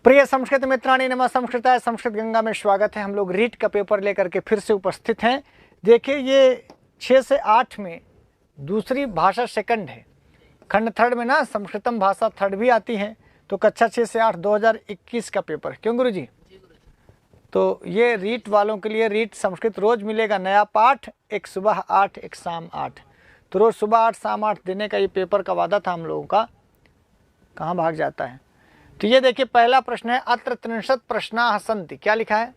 प्रिय संस्कृत मित्राणी नमः संस्कृताय संस्कृत गंगा में स्वागत है। हम लोग रीट का पेपर लेकर के फिर से उपस्थित हैं। देखिए ये 6 से 8 में दूसरी भाषा सेकंड है। खंड थर्ड में ना संस्कृतम भाषा थर्ड भी आती है। तो कक्षा 6 से 8 2021 का पेपर, क्यों गुरु जी? तो ये रीट वालों के लिए रीट संस्कृत रोज मिलेगा नया पाठ, एक सुबह 8 एक शाम 8। तो रोज सुबह 8 शाम 8 देने का ये पेपर का वादा था हम लोगों का, कहाँ भाग जाता है। तो ये देखिए पहला प्रश्न है, अत्र 30 प्रश्नाः सन्ति। क्या लिखा है?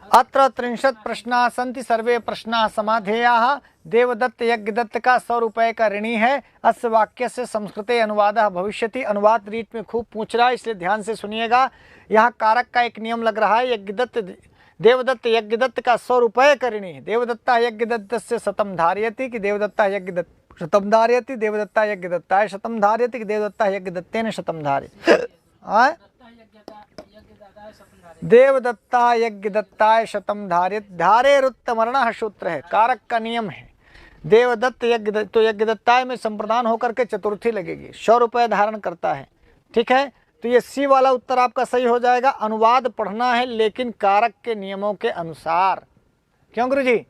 अत्र 30 प्रश्नाः सन्ति, सर्वे प्रश्नाः समाधेयाः। देवदत्त यज्ञदत्त का 100 रुपए का ऋणी है। अस्य वाक्य से संस्कृते अनुवादः भविष्यति। अनुवाद रीट में खूब पूछ रहा है, इसलिए ध्यान से सुनिएगा। यहाँ कारक का एक नियम लग रहा है। देवदत्त यज्ञदत्त का 100 रुपए का ऋणी है। देवदत्ता यज्ञदत्त से शतम धारयति कि देवदत्ता यज्ञदत्त शतम धारयति, देवदत्ता यज्ञदत्ताय शतम धारयति कि देवदत्ता यज्ञदत्तेन शतम धारयति। देवदत्ता यज्ञदत्ताय शतम धारयति, धारेरुत्तमर्णः सूत्र है, कारक का नियम है। देवदत्त यज्ञ तो यज्ञदत्ताय में संप्रदान होकर के चतुर्थी लगेगी, 100 रुपए धारण करता है। ठीक है, तो ये सी वाला उत्तर आपका सही हो जाएगा। अनुवाद पढ़ना है लेकिन कारक के नियमों के अनुसार। क्यों गुरु जी?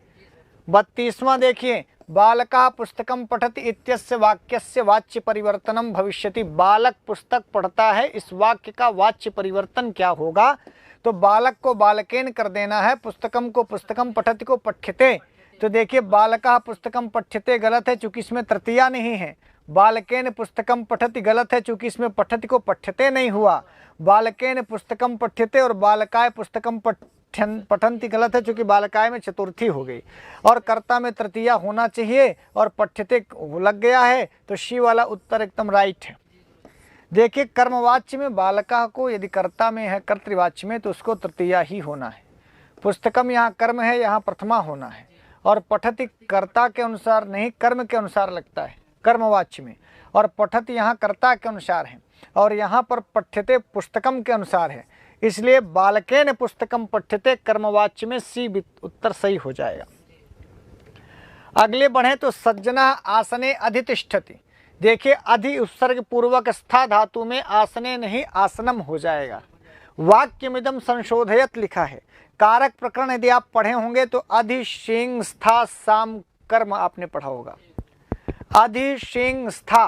32वां देखिए, बालका पुस्तकम पठति इत्यस्य वाक्यस्य वाच्य परिवर्तनम भविष्यति। बालक पुस्तक पढ़ता है, इस वाक्य का वाच्य परिवर्तन क्या होगा? तो बालक को बालकेन कर देना है, पुस्तकम को पुस्तकम पठति को पठ्यते। तो देखिए बालका पुस्तकम पठ्यते गलत है चूंकि इसमें तृतीया नहीं है। बालकेन पुस्तकम पठति गलत है चूंकि इसमें पठति को पठ्यते नहीं हुआ। बालकेन पुस्तकम पठ्यते और बालकाय पुस्तकम पठंती गलत है चूंकि बालकाय में चतुर्थी हो गई और कर्ता में तृतीया होना चाहिए और पठ्यते लग गया है। तो शी वाला उत्तर एकदम राइट है। देखिए कर्मवाच्य में बालका को यदि कर्ता में है, कर्तृवाच्य में, तो उसको तृतीया ही होना है। पुस्तकम यहाँ कर्म है, यहाँ प्रथमा होना है। और पठति कर्ता के अनुसार नहीं, कर्म के अनुसार लगता है कर्मवाच्य में, और पठति यहाँ कर्ता के अनुसार है, और यहाँ पर पठ्यते पुस्तकम के अनुसार है। इसलिए बालकेन पुस्तकम पठ्यते कर्मवाच्य में सी उत्तर सही हो जाएगा। अगले बढ़े तो सज्जना आसने अधितिष्ठति। देखिए अधि उपसर्ग पूर्वक स्था धातु में आसने नहीं आसनम हो जाएगा। वाक्यमिदम संशोधयत लिखा है। कारक प्रकरण यदि आप पढ़े होंगे तो अधि शिंग स्था साम कर्म आपने पढ़ा होगा। अधि शिंग स्था,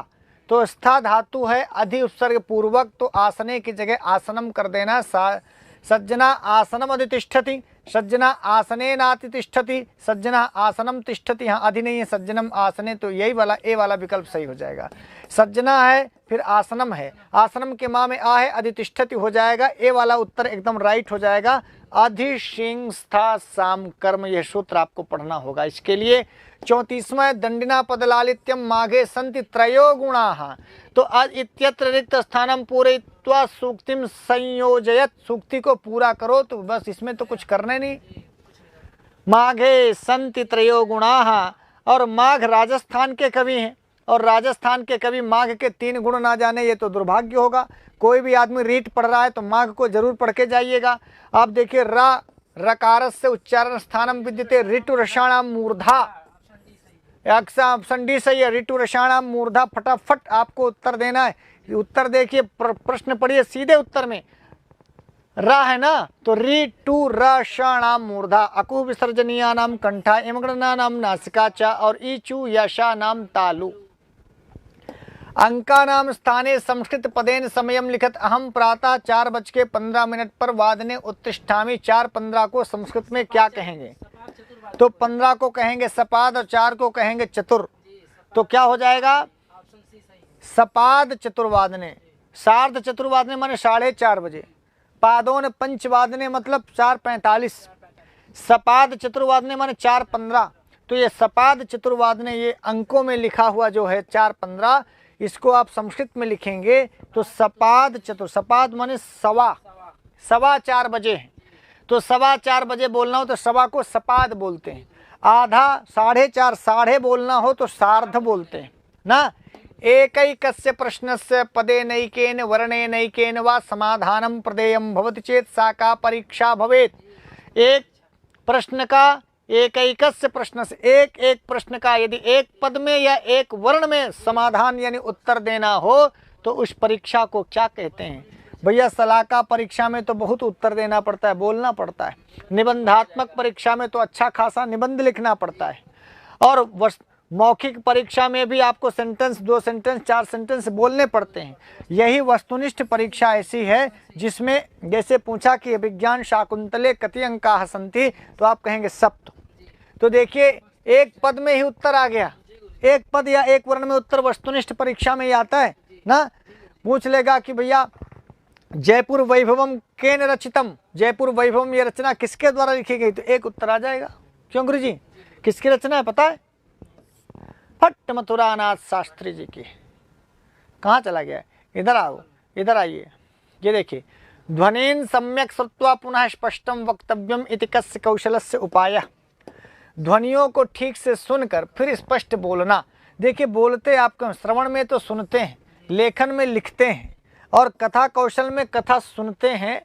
तो स्था धातु है, अधि उपसर्ग पूर्वक, तो आसने की जगह आसनम कर देना। सज्जना आसनम अधितिष्ठति, सज्जना आसने नातिष्ठति, सज्जना आसनम तिष्ठति। यहाँ अधि नहीं है, सज्जनम आसने, तो यही वाला ए वाला विकल्प सही हो जाएगा। सज्जना है फिर आसनम है, आसनम के माँ में आ है, अधितिष्ठति हो जाएगा। ए वाला उत्तर एकदम राइट हो जाएगा। अधि शिंग स्था साम कर्म, यह सूत्र आपको पढ़ना होगा। इसके लिए 34वां दंडिना पदलालित्यम माघे संति त्रयो गुणाः। तो आज इत्यत्र रिक्त स्थानम पूरयित्वा सूक्तिम संयोजयत। सूक्ति को पूरा करो, तो बस इसमें तो कुछ करने नहीं। माघे संति त्रयो गुणाः, और माघ राजस्थान के कवि हैं, और राजस्थान के कवि माघ के 3 गुण ना जाने, ये तो दुर्भाग्य होगा। कोई भी आदमी रीट पढ़ रहा है तो माघ को जरूर पढ़ के जाइएगा। आप देखिए रकारस्य उच्चारण स्थानम विद्यते ऋतु रसाणाम मूर्धा, ऑप्शन डी सही है। ऋतु रसाणाम मूर्धा, फटाफट आपको उत्तर देना है। उत्तर देखिए, प्रश्न पढ़िए, सीधे उत्तर में रा है ना, तो ऋतु रसाणाम मूर्धा। अकु विसर्जनीया नाम कंठा, इमगणना नाम नासिका च, और ईचु यशा नाम तालु। अंका नाम स्थाने संस्कृत पदेन समयम लिखत। अहम प्रातः 4:15 पर वादने उत्तिष्ठामि। 4:15 को संस्कृत में क्या कहेंगे? तो 15 को कहेंगे सपाद और 4 को कहेंगे चतुर। तो क्या हो जाएगा? सपाद चतुर्वादने, सार्ध चतुर्वादने माने 4:30 बजे। पादोन पंचवादने मतलब 4:45। सपाद चतुर्वादने माने 4:15। तो ये सपाद चतुर्वादने, ये अंकों में लिखा हुआ जो है 4:15, इसको आप संस्कृत में लिखेंगे तो सपाद चतुर, सपाद माने सवा 4 बजे है। तो 4:15 बजे बोलना हो तो सवा को सपाद बोलते हैं। आधा 4:30 साढ़े बोलना हो तो सार्ध बोलते हैं ना। एकैकस्य प्रश्नस्य पदे नैकेन वर्णे नैकेन वा समाधानम प्रदेयम भवति चेत सा का परीक्षा भवेत्। एक प्रश्न का, एकैकस्य प्रश्न से, एक प्रश्न का यदि एक पद में या एक वर्ण में समाधान यानी उत्तर देना हो तो उस परीक्षा को क्या कहते हैं? भैया सलाका परीक्षा में तो बहुत उत्तर देना पड़ता है, बोलना पड़ता है। निबंधात्मक परीक्षा में तो अच्छा खासा निबंध लिखना पड़ता है। और मौखिक परीक्षा में भी आपको सेंटेंस, 2 सेंटेंस, 4 सेंटेंस बोलने पड़ते हैं। यही वस्तुनिष्ठ परीक्षा ऐसी है जिसमें जैसे पूछा कि विज्ञान शाकुंतले कति अंकाः सन्ति, तो आप कहेंगे सप्त। तो देखिए एक पद में ही उत्तर आ गया, एक पद या एक वर्ण में उत्तर वस्तुनिष्ठ परीक्षा में ही आता है ना। पूछ लेगा कि भैया जयपुर वैभवम केन रचितम, जयपुर वैभवम ये रचना किसके द्वारा लिखी गई, तो एक उत्तर आ जाएगा। क्यों गुरु जी, किसकी रचना है पता है? भट्ट मथुरानाथ शास्त्री जी की। कहाँ चला गया? इधर आओ, इधर आइए। ये देखिए, ध्वनिन सम्यक श्रुत्वा पुनः स्पष्टम वक्तव्यम इति कस्य कौशलस्य उपायः। ध्वनियों को ठीक से सुनकर फिर स्पष्ट बोलना। देखिए बोलते आपको, श्रवण में तो सुनते हैं, लेखन में लिखते हैं, और कथा कौशल में कथा सुनते हैं,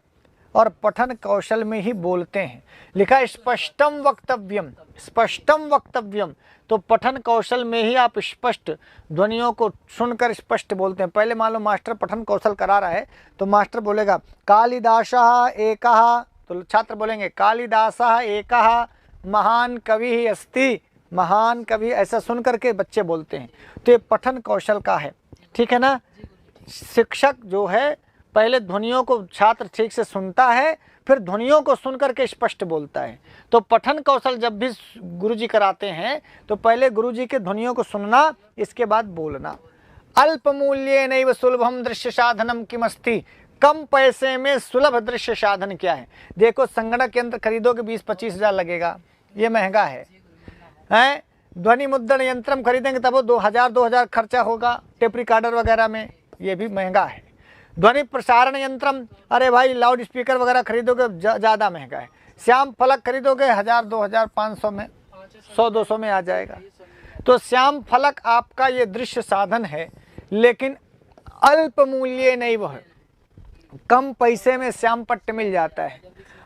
और पठन कौशल में ही बोलते हैं। लिखा स्पष्टम वक्तव्यम, स्पष्टम वक्तव्यम, तो पठन कौशल में ही आप स्पष्ट ध्वनियों को सुनकर स्पष्ट बोलते हैं। पहले मान लो मास्टर पठन कौशल करा रहा है, तो मास्टर बोलेगा कालिदासः एकः, तो छात्र बोलेंगे कालिदासः एकः महान कवि अस्ति, महान कवि, ऐसा सुन करके बच्चे बोलते हैं। तो ये पठन कौशल का है, ठीक है ना। शिक्षक जो है पहले ध्वनियों को छात्र ठीक से सुनता है, फिर ध्वनियों को सुन करके स्पष्ट बोलता है। तो पठन कौशल जब भी गुरुजी कराते हैं तो पहले गुरुजी के ध्वनियों को सुनना, इसके बाद बोलना। अल्पमूल्येनैव सुलभम दृश्य साधनम किमस्ति, कम पैसे में सुलभ दृश्य साधन क्या है। देखो संगणक यंत्र खरीदोगे 20-25 हज़ार लगेगा, ये महंगा है। ध्वनि मुद्रण यंत्रम खरीदेंगे तब वो 2000 खर्चा होगा, टेप रिकॉर्डर वगैरह में, ये भी महंगा है। ध्वनि प्रसारण यंत्रम, अरे भाई लाउड स्पीकर वगैरह खरीदोगे ज़्यादा महंगा है। श्याम फलक खरीदोगे 1000-2500 में, 100-200 में आ जाएगा। तो श्याम फलक आपका ये दृश्य साधन है, लेकिन अल्प मूल्य नहीं, वह कम पैसे में श्याम पट्ट मिल जाता है।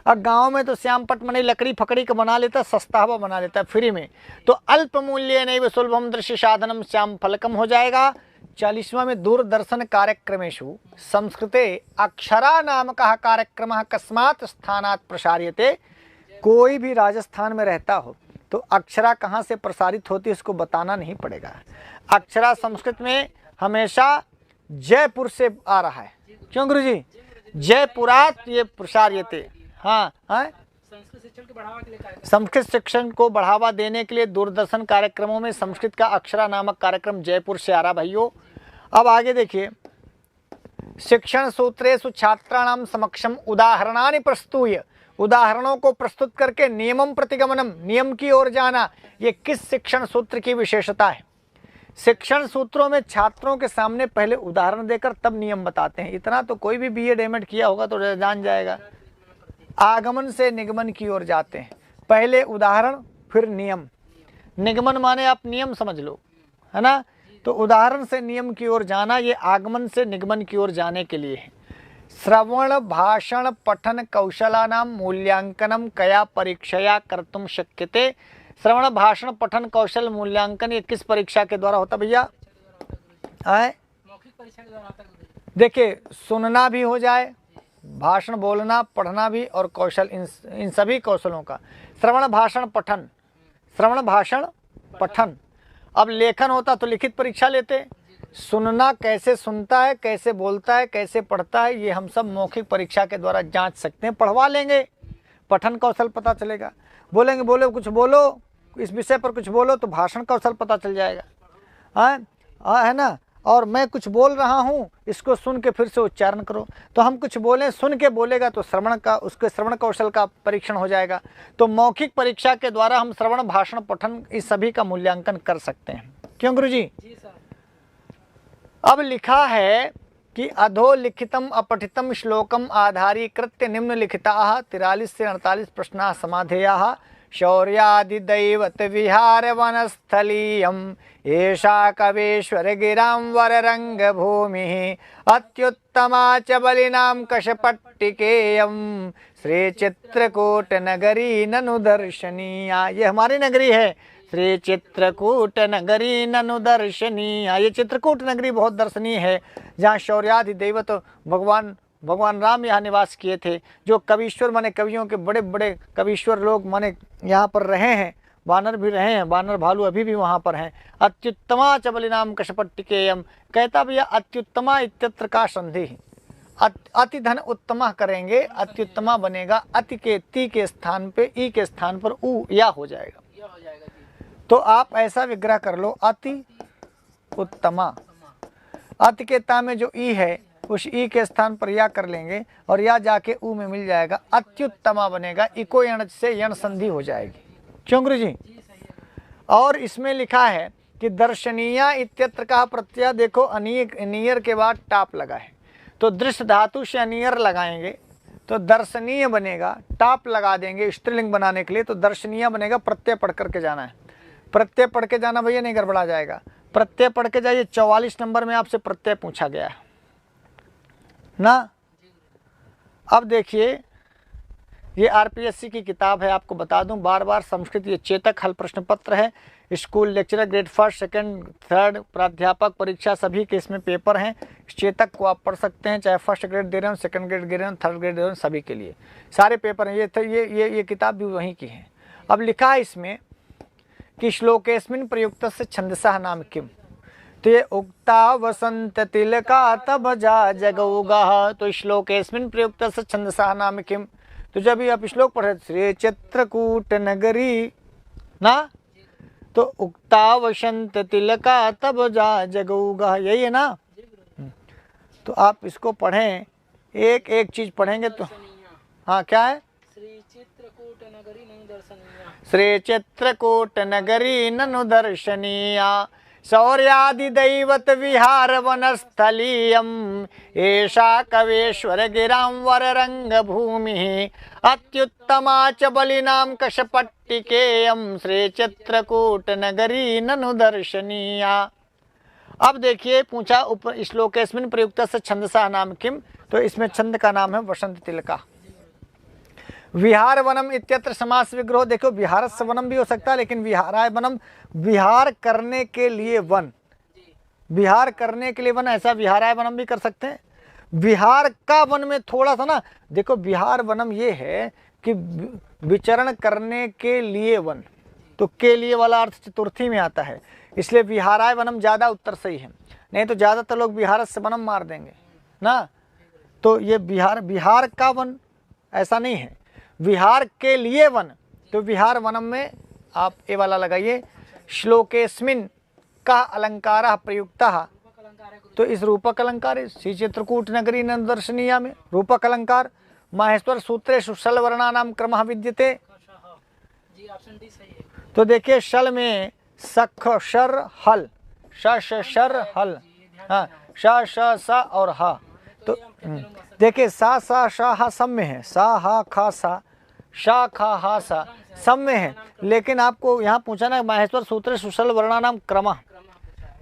अब गांव में तो श्याम पट्ट मने लकड़ी फकड़ी का बना लेता, सस्ता हवा बना लेता है फ्री में। तो अल्प मूल्य नहीं सुलभम दृश्य साधनम श्याम फलकम हो जाएगा। 40वां में दूरदर्शन कार्यक्रमेषु संस्कृते अक्षरा नामकः कार्यक्रमः कस्मात् स्थानात् प्रसार्यते। कोई भी राजस्थान में रहता हो तो अक्षरा कहाँ से प्रसारित होती है इसको बताना नहीं पड़ेगा। अक्षरा संस्कृत में हमेशा जयपुर से आ रहा है। क्यों गुरुजी? जयपुरात ये प्रसार्यते। हाँ, संस्कृत शिक्षण को बढ़ावा देने के लिए दूरदर्शन कार्यक्रमों में संस्कृत का अक्षरा नामक कार्यक्रम जयपुर से आ रहा भाइयों। अब आगे देखिए, शिक्षण सूत्रेषु छात्राणाम समक्षम उदाहरणानि प्रस्तूय, उदाहरणों को प्रस्तुत करके नियमम प्रतिगमनम, नियम की ओर जाना, ये किस शिक्षण सूत्र की विशेषता है? शिक्षण सूत्रों में छात्रों के सामने पहले उदाहरण देकर तब नियम बताते हैं। इतना तो कोई भी बीएड एमएड किया होगा तो जान जाएगा। आगमन से निगमन की ओर जाते हैं, पहले उदाहरण फिर नियम। निगमन माने आप नियम समझ लो, है ना। तो उदाहरण से नियम की ओर जाना, ये आगमन से निगमन की ओर जाने के लिए है। श्रवण भाषण पठन कौशलानां मूल्यांकनम कया परीक्षया कर्तुम शक्यते। श्रवण भाषण पठन कौशल मूल्यांकन ये किस परीक्षा के द्वारा होता भैया? मौखिक परीक्षा के द्वारा होता है। देखिए सुनना भी हो जाए, भाषण बोलना, पढ़ना भी, और कौशल, इन सभी कौशलों का। श्रवण भाषण पठन, श्रवण भाषण पठन। अब लेखन होता तो लिखित परीक्षा लेते। सुनना कैसे सुनता है, कैसे बोलता है, कैसे पढ़ता है, ये हम सब मौखिक परीक्षा के द्वारा जांच सकते हैं, पढ़वा लेंगे। पठन कौशल पता चलेगा, बोलेंगे बोलो कुछ बोलो, इस विषय पर कुछ बोलो, तो भाषण कौशल पता चल जाएगा, है ना। और मैं कुछ बोल रहा हूँ, इसको सुन के फिर से उच्चारण करो। तो हम कुछ बोलें, सुन के बोलेगा तो श्रवण का, उसके श्रवण कौशल का परीक्षण हो जाएगा। तो मौखिक परीक्षा के द्वारा हम श्रवण भाषण पठन इस सभी का मूल्यांकन कर सकते हैं। क्यों गुरुजी? जी सर। अब लिखा है कि अधोलिखितम अपठितम श्लोकम आधारीकृत्य निम्नलिखिताः 43 से 48 प्रश्नाः समाधेयाः। शौर्यादिदैवत विहार वनस्थलीयम एषा कवेश्वर गिरां वररंगभूमिः अत्युत्तमा च बलिनां कशपट्टिकेयं श्री चित्रकूट नगरी ननु दर्शनीया। ये हमारी नगरी है, श्री चित्रकूट नगरी ननु दर्शनीया। ये चित्रकूट नगरी बहुत दर्शनीय है, जहाँ शौर्यादि दैवत भगवान भगवान राम यहाँ निवास किए थे। जो कवीश्वर माने कवियों के बड़े बड़े कवीश्वर लोग माने यहाँ पर रहे हैं, वानर भी रहे हैं, वानर भालू अभी भी वहाँ पर हैं। अत्युत्तमा च बलिनाम कशपट्टिकेयम, कहता भैया अत्युत्तमा इत्यत्र का संधि, अति धन उत्तमा करेंगे, अत्युत्तमा बनेगा, अति के ती के स्थान पे ई के स्थान पर उ या हो जाएगा। तो आप ऐसा विग्रह कर लो, अति उत्तमा, अति के ता में जो ई है उस ई के स्थान पर या कर लेंगे और या जाके उ में मिल जाएगा, अत्युत्तमा बनेगा, इको यण से यण संधि हो जाएगी। क्यों गुरु जी? और इसमें लिखा है कि दर्शनीय इत्यत्र का प्रत्यय देखो, अनियर के बाद टाप लगा है, तो दृश्य धातु से अनियर लगाएंगे तो दर्शनीय बनेगा, टाप लगा देंगे स्त्रीलिंग बनाने के लिए तो दर्शनीय बनेगा। प्रत्यय पढ़ करके जाना है, प्रत्यय पढ़ के जाना भैया, नहीं गड़बड़ा जाएगा। प्रत्यय पढ़ के जाइए। 44 नंबर में आपसे प्रत्यय पूछा गया है ना। अब देखिए ये आरपीएससी की किताब है, आपको बता दूं बार बार, संस्कृत ये चेतक हल प्रश्न पत्र है। स्कूल लेक्चरर ग्रेड 1, 2, 3 प्राध्यापक परीक्षा सभी के इसमें पेपर हैं। इस चेतक को आप पढ़ सकते हैं, चाहे फर्स्ट ग्रेड दे रहे हो, सेकंड ग्रेड दे रहे हो, थर्ड ग्रेड दे रहे हो, सभी के लिए सारे पेपर हैं। ये किताब भी वहीं की है। अब लिखा है इसमें कि श्लोकेस्मिन् प्रयुक्तस्य छंदसः नाम किम, तो ये उक्ता वसंत तिलका तब जा जगौगः, तो श्लोकेस्मिन् प्रयुक्तस्य छंदसः नाम किम, तो जब ये आप श्लोक पढ़े श्री चित्रकूट नगरी ना, तो उक्ता वसंत तिलका तब जा जगौगः, यही है ना। तो आप इसको पढ़ें, एक एक चीज पढ़ेंगे तो हाँ क्या है, श्री चित्रकूट नगरी ननु दर्शनीया, शौर्यादि दैवत विहार वनस्थलीयम, एषा कवेश्वर गिरां वर रंग भूमि, अत्युत्तमा च बलिनाम कशपट्टिकेयम, श्री चित्रकूट नगरी ननु दर्शनीया। अब देखिए पूछा ऊपर श्लोकेस्मिन् प्रयुक्तस्य छंदसः नाम किम, तो इसमें छंद का नाम है वसंत तिलका। विहार वनम इत्यत्र समास विग्रह, देखो विहारस्य वनम भी हो सकता है, लेकिन विहाराय वनम, विहार करने के लिए वन, विहार करने के लिए वन, ऐसा विहाराय वनम भी कर सकते हैं। विहार का वन में थोड़ा सा ना, देखो विहार वनम ये है कि विचरण करने के लिए वन, तो के लिए वाला अर्थ चतुर्थी में आता है, इसलिए विहाराय वनम ज्यादा उत्तर सही है। नहीं तो ज्यादातर लोग विहारस्य वनम मार देंगे ना, तो ये विहार का वन ऐसा नहीं है, विहार के लिए वन, तो विहार वनम में आप ए वाला लगाइए। श्लोकेस्मिन का अलंकार प्रयुक्तः, तो इस रूपक अलंकार श्री चित्रकूट नगरी दर्शनीया में रूपक अलंकार, माहेश्वर सूत्रे सुशल वर्णानाम क्रमः विद्यते, तो देखिए शल में सख शर हल, श शर हल, हाँ श श स और हा, तो देखिए सा सा शा हा सब में है, सा हा खा सा, शा खा हा सा सब में है, लेकिन आपको यहाँ पूछा ना माहेश्वर सूत्र सुशल वर्णानाम क्रम,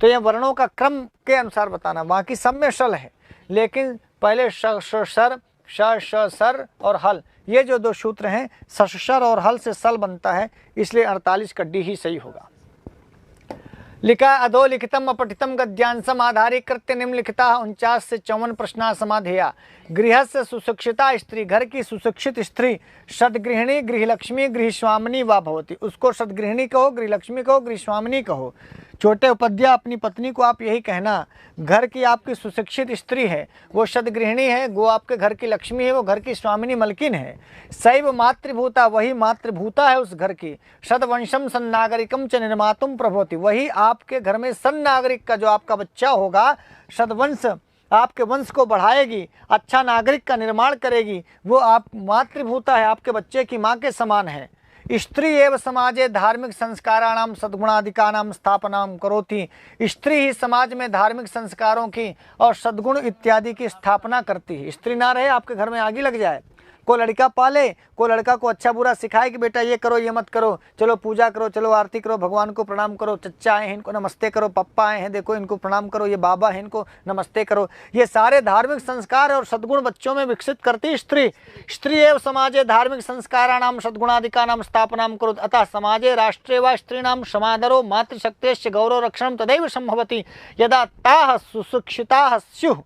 तो ये वर्णों का क्रम के अनुसार बताना, बाकी सब में शल है, लेकिन पहले श सर, श सर और हल, ये जो दो सूत्र हैं सशर और हल से सल बनता है, इसलिए 48 का डी ही सही होगा। लिखा अधोलिखितम अपठितम गद्यांशम आधारीकृत्य निम्नलिखिता 49 से 54 प्रश्न समाधेया। गृहस्य सुशिक्षिता स्त्री, घर की सुशिक्षित स्त्री, सदगृहिणी गृहलक्ष्मी गृहस्वामिनी वा भवति, उसको सदगृहिणी कहो, गृहलक्ष्मी कहो, गृहस्वामिनी कहो। छोटे उपाध्याय अपनी पत्नी को आप यही कहना, घर की आपकी सुशिक्षित स्त्री है वो सदगृहिणी है, वो आपके घर की लक्ष्मी है, वो घर की स्वामिनी मलकिन है। शैव मातृभूता, वही मातृभूता है उस घर की। सदवंशम सन्नागरिकम च निर्मातुम प्रभवति, वही आपके घर में सन्नागरिक का जो आपका बच्चा होगा, सदवंश आपके वंश को बढ़ाएगी, अच्छा नागरिक का निर्माण करेगी, वो आप मातृभूता है, आपके बच्चे की माँ के समान है। स्त्री एव समाजे धार्मिक संस्काराणाम सद्गुणाधिकानाम स्थापनाम करोति, स्त्री ही समाज में धार्मिक संस्कारों की और सद्गुण इत्यादि की स्थापना करती है। स्त्री ना रहे आपके घर में आग लग जाए। कोई लड़का पाले, कोई लड़का को अच्छा बुरा सिखाए कि बेटा ये करो ये मत करो, चलो पूजा करो, चलो आरती करो, भगवान को प्रणाम करो, चच्चा आए हैं इनको नमस्ते करो, पप्पा आए हैं देखो इनको प्रणाम करो, ये बाबा हैं इनको नमस्ते करो। ये सारे धार्मिक संस्कार और सद्गुण बच्चों में विकसित करती स्त्री। स्त्री एव समाजे धार्मिक संस्काराणाम सद्गुणाधिकानाम स्थापनाम करो, अतः समाजे राष्ट्रे वा स्त्रीणाम समादरो मातृशक्तेश्च गौरव रक्षणं तदैव संभवति यदा ताः सुशिक्षिताः स्युः।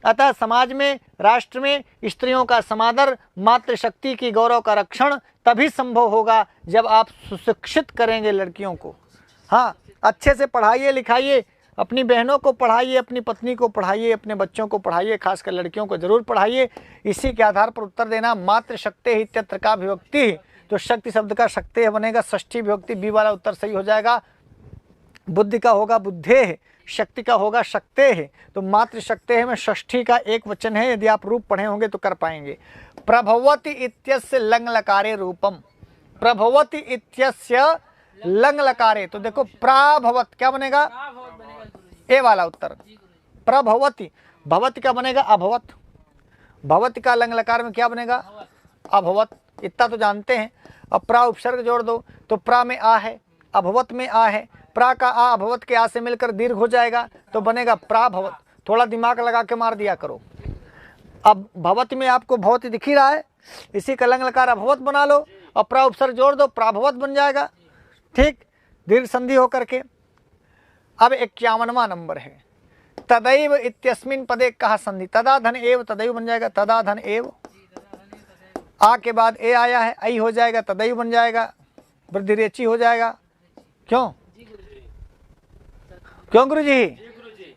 अतः समाज में, राष्ट्र में स्त्रियों का समादर, मातृशक्ति की गौरव का रक्षण तभी संभव होगा जब आप सुशिक्षित करेंगे लड़कियों को। हाँ, अच्छे से पढ़ाइए लिखाइए, अपनी बहनों को पढ़ाइए, अपनी पत्नी को पढ़ाइए, अपने बच्चों को पढ़ाइए, खासकर लड़कियों को जरूर पढ़ाइए। इसी के आधार पर उत्तर देना। मातृशक्ति ही इत्यत्र का विभक्ति, तो शक्ति शब्द का शक्ति बनेगा, षष्ठी विभक्ति, बी वाला उत्तर सही हो जाएगा। बुद्धि का होगा बुद्धे, शक्ति का होगा शक्ते है, तो मातृशक्ते में षष्ठी का एक वचन है। यदि आप रूप पढ़े होंगे तो कर पाएंगे। प्रभवति इत्यस्य लंग लकारे रूपम, प्रभवति इत्यस्य लंग लकारे, तो देखो प्राभवत क्या बनेगा, ए वाला उत्तर। प्रभवति, भवति का बनेगा अभवत, भवति का लंग लकार में क्या बनेगा, अभवत, इतना तो जानते हैं। अब प्रा उपसर्ग जोड़ दो तो प्रा में आ है, अभवत में आ है, प्रा का आ अभवत के आ से मिलकर दीर्घ हो जाएगा तो बनेगा प्राभवत। थोड़ा दिमाग लगा के मार दिया करो। अब भवत में आपको भवत दिख ही रहा है, इसी का लंग लकार अभवत बना लो और प्रा उपसर्ग जोड़ दो, प्राभवत बन जाएगा। ठीक, दीर्घ संधि होकर के। अब 51वां नंबर है, तदैव इत्यस्मिन पदे कहा संधि, तदा धन एव, तदैव बन जाएगा, तदा धन एव। आ के बाद ए आया है, आई हो जाएगा, तदैव बन जाएगा, वृद्धि रेची हो जाएगा। क्यों क्यों गुरु जी?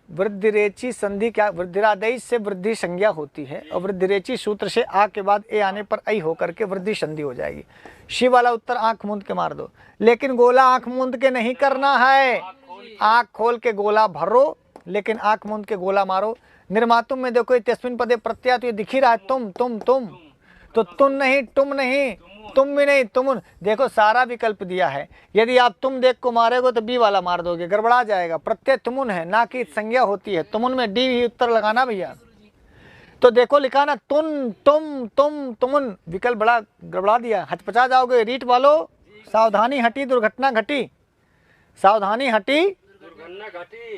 वृद्धि रेची संधि क्या, वृद्धिरादेश से वृद्धि संज्ञा होती है और वृद्धि रेची सूत्र से आ के बाद ए आने पर आई होकर के वृद्धि संधि हो जाएगी। शिव वाला उत्तर आंख मूंद के मार दो, लेकिन गोला आंख मूंद के नहीं करना है, आंख खोल के गोला भरो, लेकिन आंख मूंद के गोला मारो। निर्मातुम में देखो तस्मिन पदे प्रत्यय, तो ये दिख ही रहा है तुम, तो तुम नहीं, तुम नहीं, तुम भी नहीं, तुम। देखो सारा विकल्प दिया है, यदि आप तुम देख को मारेगो तो बी वाला मार दोगे, गड़बड़ा जाएगा। प्रत्यय तुमुन है, ना कि संज्ञा होती है। तुमुन में डी ही उत्तर लगाना भैया। तो देखो लिखा ना तुम, तुम, तुमुन, विकल्प बड़ा गड़बड़ा दिया, हचपचा जाओगे। रीट वालो सावधानी हटी दुर्घटना घटी, सावधानी हटी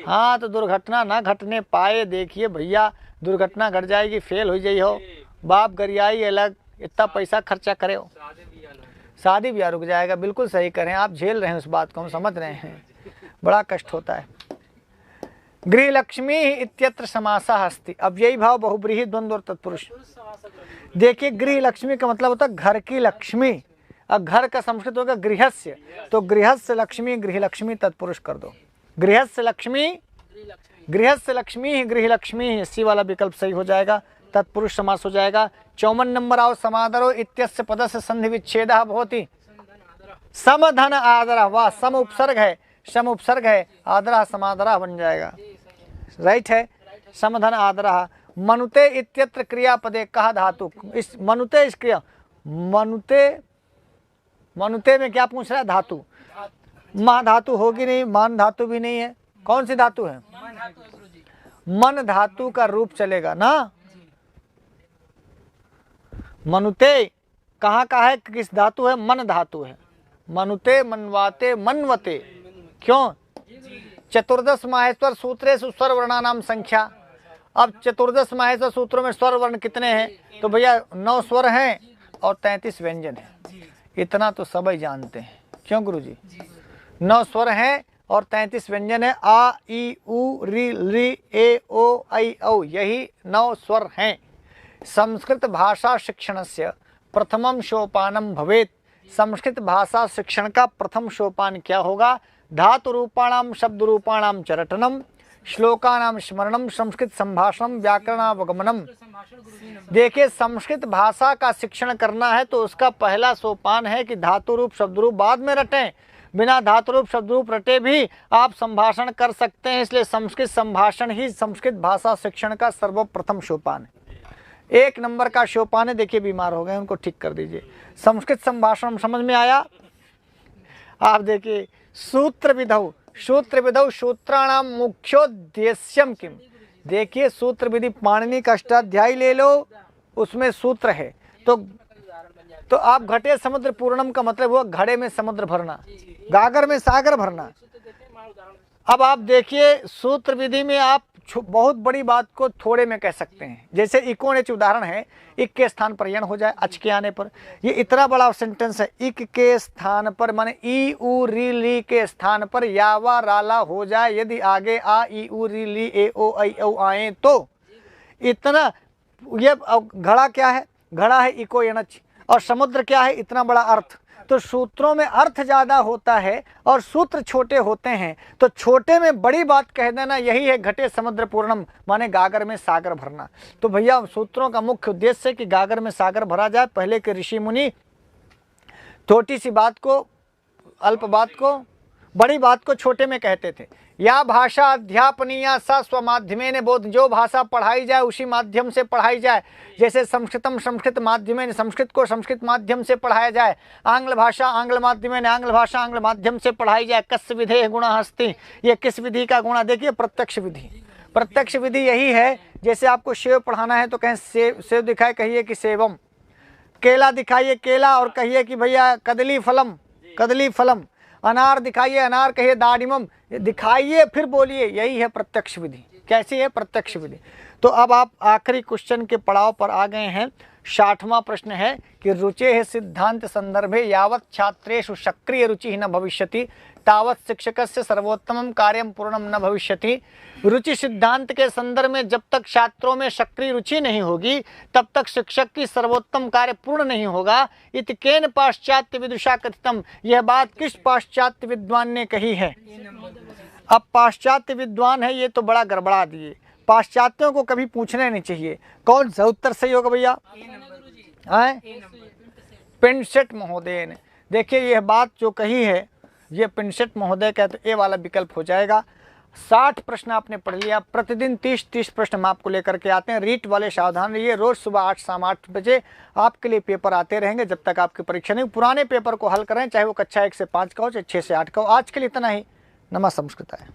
हाँ, तो दुर्घटना ना घटने पाए। देखिए भैया, दुर्घटना घट जाएगी, फेल हो जाई हो, बाप गरियाई अलग, इतना पैसा खर्चा करे हो, शादी ब्याह रुक जाएगा। बिल्कुल सही करें, आप झेल रहे हैं उस बात को, हम समझ रहे हैं, बड़ा कष्ट होता है। गृह लक्ष्मी इत्यत्र समासा अस्ति, अब यही भाव बहुब्रीहि द्वंद्व और तत्पुरुष। देखिए गृह लक्ष्मी का मतलब होता है घर की लक्ष्मी, अब घर का संस्कृत होगा गृहस्य, तो गृहस्य लक्ष्मी, गृह लक्ष्मी तत्पुरुष कर दो। गृहस्य लक्ष्मी, गृहस्य लक्ष्मी, गृह लक्ष्मी, इसी वाला विकल्प सही हो जाएगा, तत्पुरुष समास हो जाएगा। 54 नंबर आओ, समादरो इत्यस्य पदस्य संधि विच्छेदः भवति, समधन आदरः, वाह, सम उपसर्ग है, सम उपसर्ग है, आदरः समादरः बन जाएगा, राइट है, समधन आदरः। मनुते इत्यत्र क्रियापदे कहा धातु, इस मनुते, इस क्रिया मनुते, मनुते में क्या पूछ रहा है, धातु। मा धातु होगी नहीं, मान धातु भी नहीं है, कौन सी धातु है, मन धातु का रूप चलेगा ना। मनुते कहाँ का है, किस धातु है, मन धातु है। मनुते, मनवाते, मनवते, क्यों, चतुर्दश माहेश्वर सूत्रेषु स्वर वर्णानाम संख्या। अब चतुर्दश माहेश्वर सूत्रों में स्वर वर्ण कितने हैं, तो भैया 9 स्वर हैं और 33 व्यंजन हैं, इतना तो सब ही जानते हैं। क्यों गुरुजी? 9 स्वर हैं और 33 व्यंजन है, आ ई उ री ली ए ओ ऐ औ, यही 9 स्वर हैं। संस्कृत भाषा शिक्षणस्य प्रथमं सोपानम भवेत्, संस्कृत भाषा शिक्षण का प्रथम सोपान क्या होगा, धातु रूपाणाम शब्द रूपाणाम चरटनम, श्लोकानाम स्मरणम, संस्कृत संभाषणम, व्याकरणावगमनम। देखिए संस्कृत भाषा का शिक्षण करना है तो उसका पहला सोपान है कि धातु रूप शब्द रूप बाद में रटें। बिना धातु रूप शब्द रूप रटे भी आप संभाषण कर सकते हैं, इसलिए संस्कृत संभाषण ही संस्कृत भाषा शिक्षण का सर्वप्रथम सोपान है। 1 नंबर का सोपान है। देखिए बीमार हो गए, उनको ठीक कर दीजिए। संस्कृत संभाषण समझ में आया? आप देखिए सूत्र विधौ, सूत्र विधौ सूत्राणाम मुख्योद्देश्यम किम। देखिए सूत्र विधि पाणिनि का अष्टाध्यायी ले लो, उसमें सूत्र है। तो आप घटे समुद्र पूर्णम का मतलब हुआ घड़े में समुद्र भरना, गागर में सागर भरना। अब आप देखिए सूत्र विधि में आप बहुत बड़ी बात को थोड़े में कह सकते हैं। जैसे इको ने उदाहरण है, इक के स्थान पर यण हो जाए अच के आने पर, ये इतना बड़ा सेंटेंस है। इक के स्थान पर माने ई उ री ली के स्थान पर यावा राला हो जाए, यदि आगे आ ई उ री ली ए ओ ऐ औ आए तो इतना, ये घड़ा क्या है, घड़ा है इको एनच, और समुद्र क्या है, इतना बड़ा अर्थ। तो सूत्रों में अर्थ ज़्यादा होता है और सूत्र छोटे होते हैं, तो छोटे में बड़ी बात कह देना यही है घटे समुद्र पूर्णम, माने गागर में सागर भरना। तो भैया सूत्रों का मुख्य उद्देश्य है कि गागर में सागर भरा जाए। पहले के ऋषि मुनि छोटी सी बात को, अल्प बात को, बड़ी बात को छोटे में कहते थे। या भाषा अध्यापनीया सा स्वमाध्यमेन बोध, जो भाषा पढ़ाई जाए उसी माध्यम से पढ़ाई जाए। जैसे संस्कृतम संस्कृत माध्यमेन, संस्कृत को संस्कृत माध्यम से पढ़ाया जाए। आंग्ल भाषा आंग्ल माध्यमेन, आंग्ल भाषा आंग्ल माध्यम से पढ़ाई जाए। कस्य विधेय गुणा हस्ति, ये किस विधि का गुणा, देखिए प्रत्यक्ष विधि। प्रत्यक्ष विधि यही है, जैसे आपको सेव पढ़ाना है तो कहें सेव दिखाए, कहिए कि सेवम। केला दिखाइए केला, और कहिए कि भैया कदली फलम, कदली फलम। अनार दिखाइए अनार, कहिए दाडिमम, दिखाइए फिर बोलिए, यही है प्रत्यक्ष विधि। कैसी है प्रत्यक्ष विधि। तो अब आप आखिरी क्वेश्चन के पड़ाव पर आ गए हैं। 60वां प्रश्न है कि रुचे है सिद्धांत संदर्भे यावत् छात्रेषु सक्रिय रुचि न भविष्यति तावत् शिक्षकस्य सर्वोत्तमं कार्यं पूर्णं न भविष्यति। रुचि सिद्धांत के संदर्भ में जब तक छात्रों में सक्रिय रुचि नहीं होगी तब तक शिक्षक की सर्वोत्तम कार्य पूर्ण नहीं होगा। इति केन पाश्चात्य विदुषा कथितम, यह बात किस पाश्चात्य विद्वान ने कही है। अब पाश्चात्य विद्वान है ये तो बड़ा गड़बड़ा दिए, पाश्चात्यों को कभी पूछना नहीं चाहिए। कौन सा उत्तर सही होगा भैया, पिंडसेट महोदय ने। देखिए यह बात जो कही है ये पिंडसेट महोदय का, तो ए वाला विकल्प हो जाएगा। 60 प्रश्न आपने पढ़ लिया। प्रतिदिन 30-30 प्रश्न हम आपको लेकर के आते हैं। रीट वाले सावधान रहिए, रोज सुबह 8 शाम 8 बजे आपके लिए पेपर आते रहेंगे जब तक आपकी परीक्षा नहीं। पुराने पेपर को हल करें, चाहे वो कक्षा 1 से 5 का हो, चाहे 6 से 8 का हो। आज के लिए इतना ही। नमः संस्कृताय।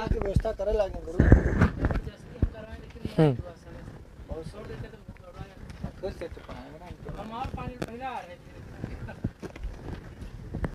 की व्यवस्था करे लागे गुरु। फिर से तो पढ़ाएंगे ना।